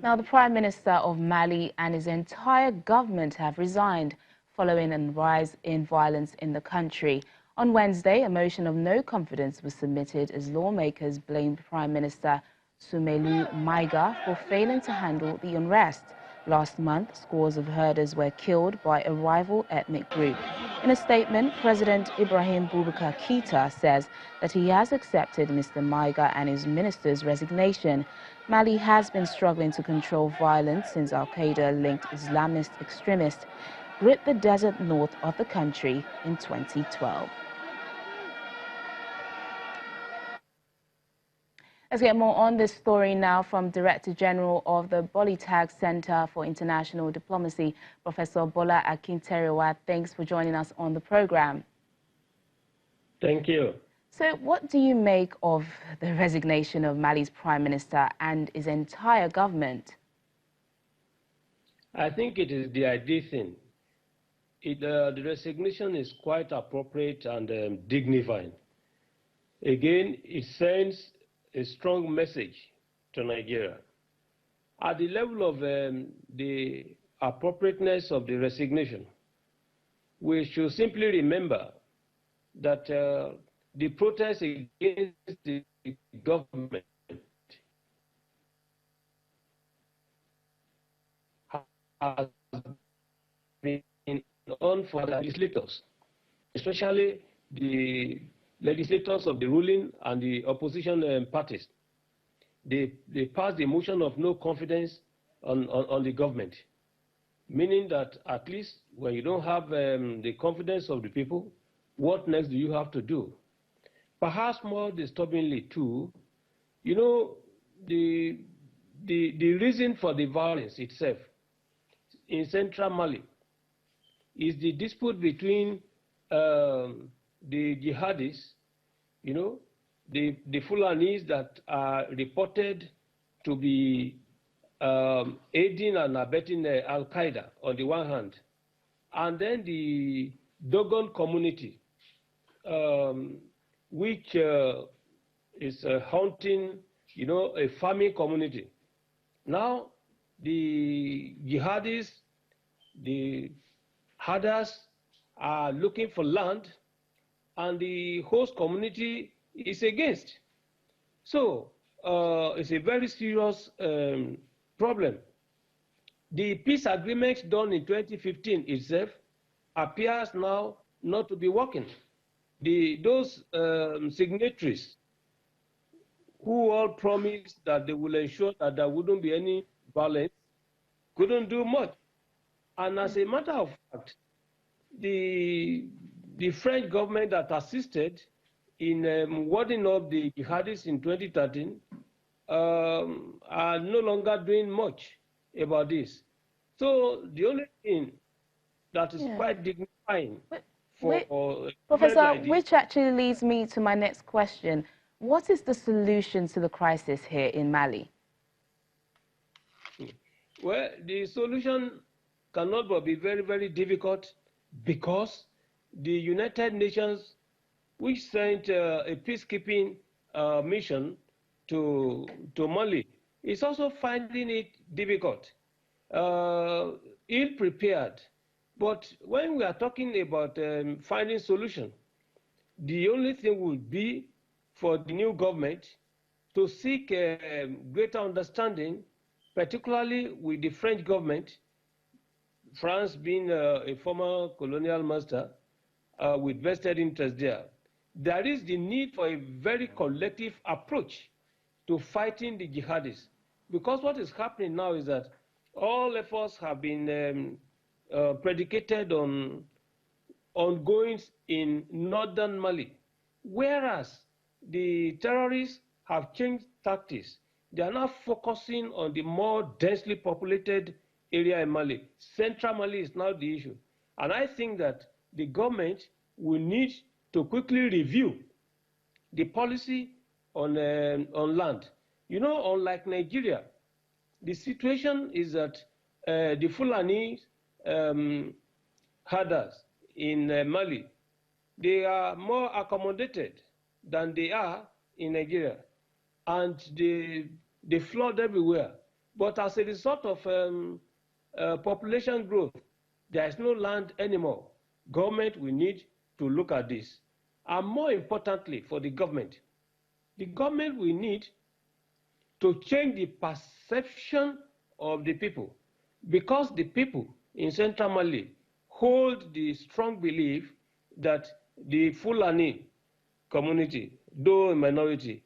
Now, the Prime Minister of Mali and his entire government have resigned following a rise in violence in the country. On Wednesday, a motion of no confidence was submitted as lawmakers blamed Prime Minister Soumaïla Maiga for failing to handle the unrest. Last month, scores of herders were killed by a rival ethnic group. In a statement, President Ibrahim Boubacar Keïta says that he has accepted Mr. Maiga and his minister's resignation. Mali has been struggling to control violence since al-Qaeda-linked Islamist extremists gripped the desert north of the country in 2012. Let's get more on this story now from Director General of the Bolitag Center for International Diplomacy, Professor Bola Akinterewa. Thanks for joining us on the program. Thank you. So what do you make of the resignation of Mali's Prime Minister and his entire government? I think it is the ideal thing. The resignation is quite appropriate and dignified. Again, it sends a strong message to Nigeria. At the level of the appropriateness of the resignation, we should simply remember that the protest against the government has been on for the legislators, especially the legislators of the ruling and the opposition parties. They passed the motion of no confidence on the government, meaning that at least when you don't have the confidence of the people, what next do you have to do? Perhaps more disturbingly too, you know, the reason for the violence itself in central Mali is the dispute between the jihadis, you know, the Fulanis that are reported to be aiding and abetting al-Qaeda on the one hand, and then the Dogon community, which is hunting, you know, a farming community. Now, the jihadis, the herders are looking for land, and the host community is against. So it's a very serious problem. The peace agreement done in 2015 itself appears now not to be working. Those signatories who all promised that they will ensure that there wouldn't be any violence couldn't do much. And as a matter of fact, the French government that assisted in warding up the jihadis in 2013 are no longer doing much about this. So the only thing that is quite dignifying Professor, which actually leads me to my next question. What is the solution to the crisis here in Mali? Well, the solution cannot but be very, very difficult because the United Nations, which sent a peacekeeping mission to Mali, is also finding it difficult, ill-prepared. But when we are talking about finding solution, the only thing would be for the new government to seek greater understanding, particularly with the French government, France being a former colonial master with vested interest there. There is the need for a very collective approach to fighting the jihadis. Because what is happening now is that all efforts have been predicated on ongoings in northern Mali, whereas the terrorists have changed tactics. They are now focusing on the more densely populated area in Mali. Central Mali is now the issue. And I think that the government will need to quickly review the policy on land. You know, unlike Nigeria, the situation is that the Fulani herders in Mali, they are more accommodated than they are in Nigeria. And they flood everywhere. But as a result of population growth, there is no land anymore. Government will need to look at this. And more importantly, for the government will need to change the perception of the people, because the people in Central Mali hold the strong belief that the Fulani community, though a minority,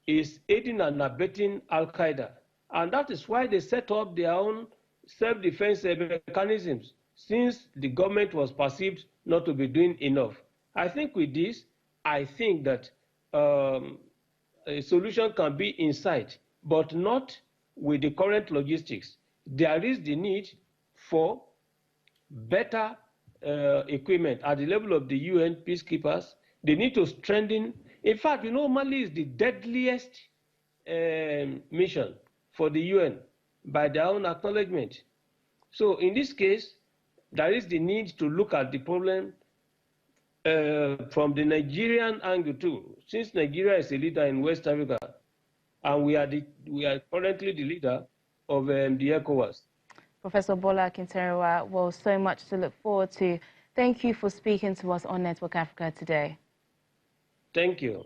is aiding and abetting Al-Qaeda. And that is why they set up their own self-defense mechanisms, since the government was perceived not to be doing enough. I think with this, I think that a solution can be in sight, but not with the current logistics. There is the need for better equipment at the level of the UN peacekeepers. They need to strengthen. In fact, Mali is the deadliest mission for the UN by their own acknowledgement. So in this case, there is the need to look at the problem from the Nigerian angle too, since Nigeria is a leader in West Africa, and we are currently the leader of the ECOWAS. Professor Bola Akinterewa, well, so much to look forward to. Thank you for speaking to us on Network Africa today. Thank you.